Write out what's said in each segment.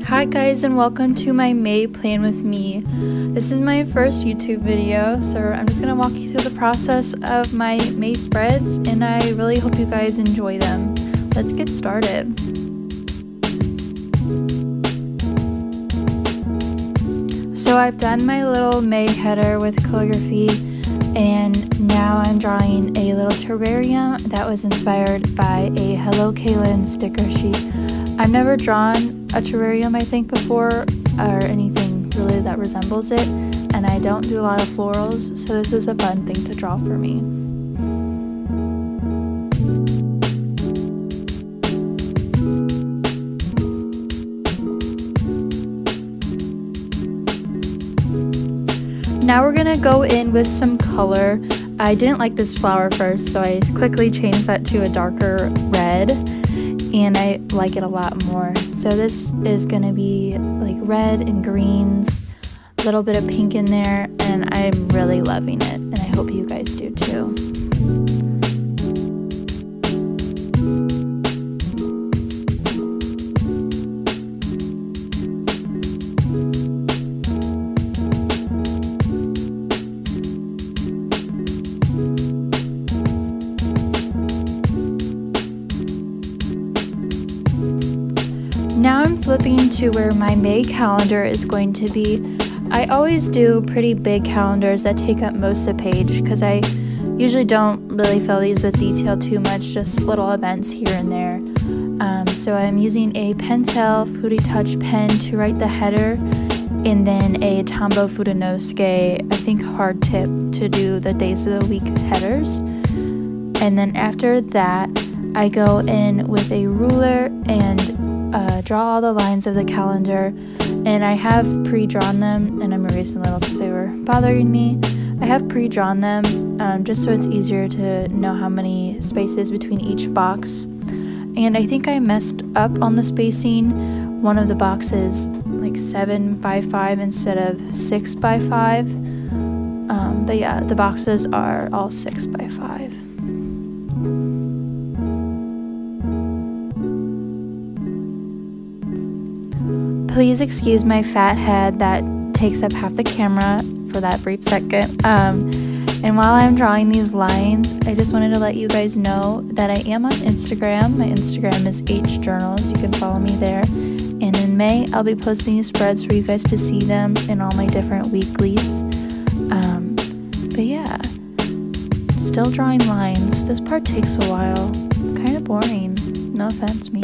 Hi guys, and welcome to my May Plan With Me. This is my first YouTube video, so I'm just going to walk you through the process of my May spreads, and I really hope you guys enjoy them. Let's get started. So I've done my little May header with calligraphy, and now I'm drawing a little terrarium that was inspired by a Hello Kaylin sticker sheet. I've never drawn a terrarium, I think, before, or anything really that resembles it, and I don't do a lot of florals, so this was a fun thing to draw for me. Now we're gonna go in with some color. I didn't like this flower first, so I quickly changed that to a darker red, and I like it a lot more. So this is gonna be like red and greens, a little bit of pink in there, and I'm really loving it, and I hope you guys do too. Now I'm flipping to where my May calendar is going to be. I always do pretty big calendars that take up most of the page because I usually don't really fill these with detail too much, just little events here and there. So I'm using a Pentel Fruity Touch pen to write the header, and then a Tombow Fudenosuke, I think hard tip, to do the days of the week headers. And then after that, I go in with a ruler and draw all the lines of the calendar, and I have pre-drawn them, and I'm erasing a little because they were bothering me. I have pre-drawn them just so it's easier to know how many spaces between each box. And I think I messed up on the spacing. One of the boxes like 7 by 5 instead of 6 by 5. But yeah, the boxes are all 6 by 5. Please excuse my fat head that takes up half the camera for that brief second. And while I'm drawing these lines, I just wanted to let you guys know that I am on Instagram. My Instagram is hjournals. You can follow me there. And in May, I'll be posting these spreads for you guys to see them in all my different weeklies. But yeah, still drawing lines. This part takes a while. Kind of boring. No offense, me.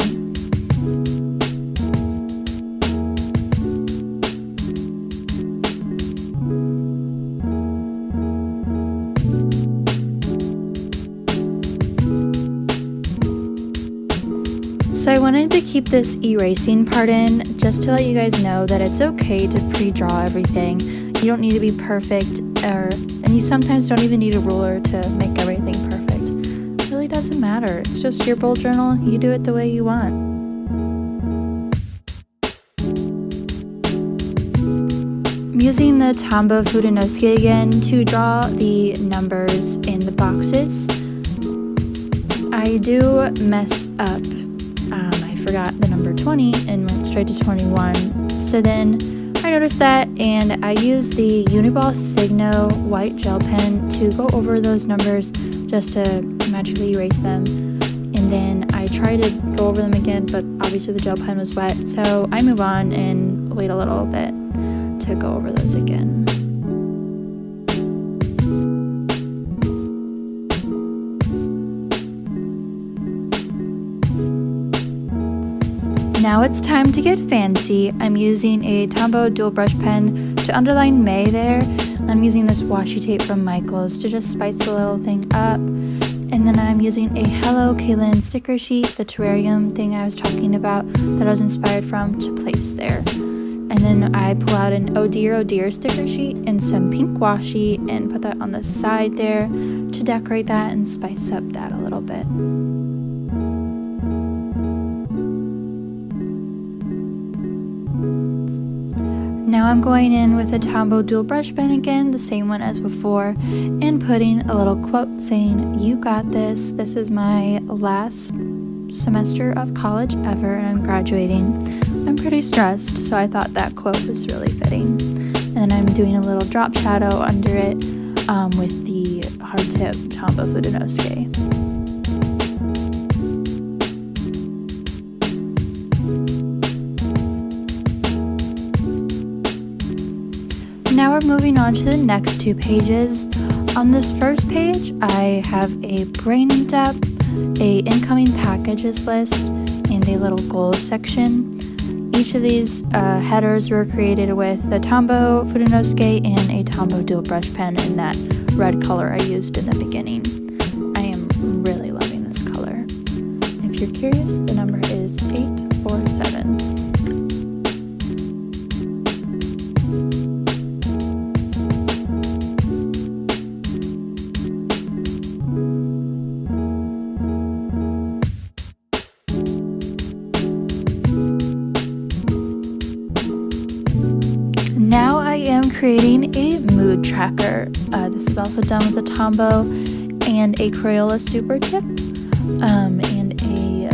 So I wanted to keep this erasing part in just to let you guys know that it's okay to pre-draw everything. You don't need to be perfect, and you sometimes don't even need a ruler to make everything perfect. It really doesn't matter. It's just your bullet journal. You do it the way you want. I'm using the Tombow Fudenosuke again to draw the numbers in the boxes. I do mess up. I forgot the number 20 and went straight to 21. So then I noticed that, and I used the Uniball Signo white gel pen to go over those numbers just to magically erase them. And then I tried to go over them again, but obviously the gel pen was wet, so I move on and wait a little bit to go over those again. Now it's time to get fancy. I'm using a Tombow dual brush pen to underline May there. I'm using this washi tape from Michael's to just spice the little thing up. And then I'm using a Hello Kaylin sticker sheet, the terrarium thing I was talking about that I was inspired from, to place there. And then I pull out an Oh Dear sticker sheet and some pink washi and put that on the side there to decorate that and spice up that a little bit. Now I'm going in with a Tombow dual brush pen again, the same one as before, and putting a little quote saying, "You got this. This is my last semester of college ever, and I'm graduating. I'm pretty stressed, so I thought that quote was really fitting. And then I'm doing a little drop shadow under it with the hardtip Tombow Fudenosuke. Now we're moving on to the next 2 pages. On this first page, I have a brain depth, a incoming packages list, and a little goals section. Each of these headers were created with a Tombow Fudenosuke and a Tombow dual brush pen in that red color I used in the beginning. I am really loving this color. If you're curious, the number is 847. Now I am creating a mood tracker. This is also done with a Tombow and a Crayola super tip and a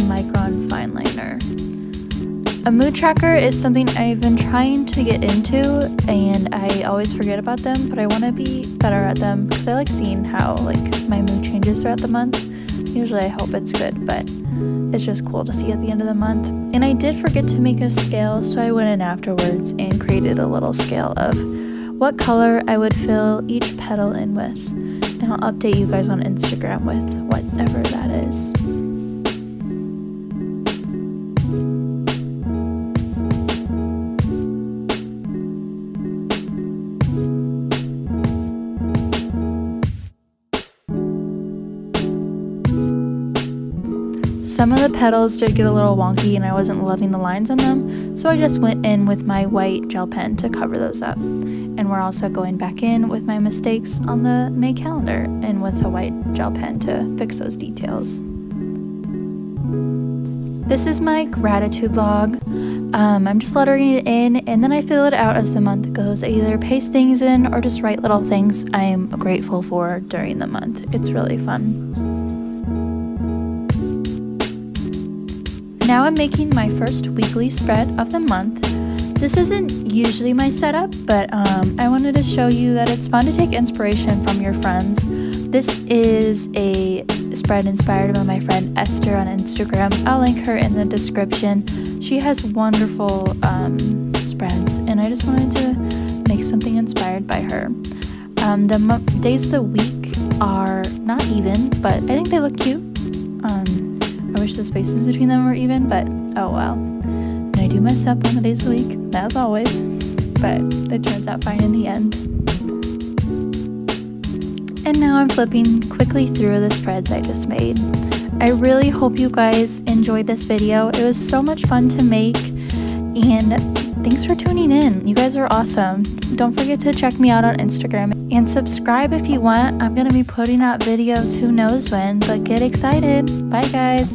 Micron fine liner. A mood tracker is something I've been trying to get into, and I always forget about them, but I want to be better at them because I like seeing how my mood changes throughout the month. Usually I hope it's good, but it's just cool to see at the end of the month. And I did forget to make a scale, so I went in afterwards and created a little scale of what color I would fill each petal in with. And I'll update you guys on Instagram with whatever that is. Some of the petals did get a little wonky and I wasn't loving the lines on them, so I just went in with my white gel pen to cover those up. And we're also going back in with my mistakes on the May calendar and with a white gel pen to fix those details. This is my gratitude log. I'm just lettering it in, and then I fill it out as the month goes. I either paste things in or just write little things I am grateful for during the month. It's really fun. Now I'm making my first weekly spread of the month. This isn't usually my setup, but I wanted to show you that it's fun to take inspiration from your friends. This is a spread inspired by my friend Esther on Instagram. I'll link her in the description. She has wonderful spreads, and I just wanted to make something inspired by her. The days of the week are not even, but I think they look cute. I wish the spaces between them were even, but oh well. And I do mess up on the days of the week, as always, but it turns out fine in the end. And now I'm flipping quickly through the spreads I just made. I really hope you guys enjoyed this video. It was so much fun to make, and thanks for tuning in. You guys are awesome. Don't forget to check me out on Instagram and subscribe if you want. I'm going to be putting out videos who knows when, but get excited. Bye guys.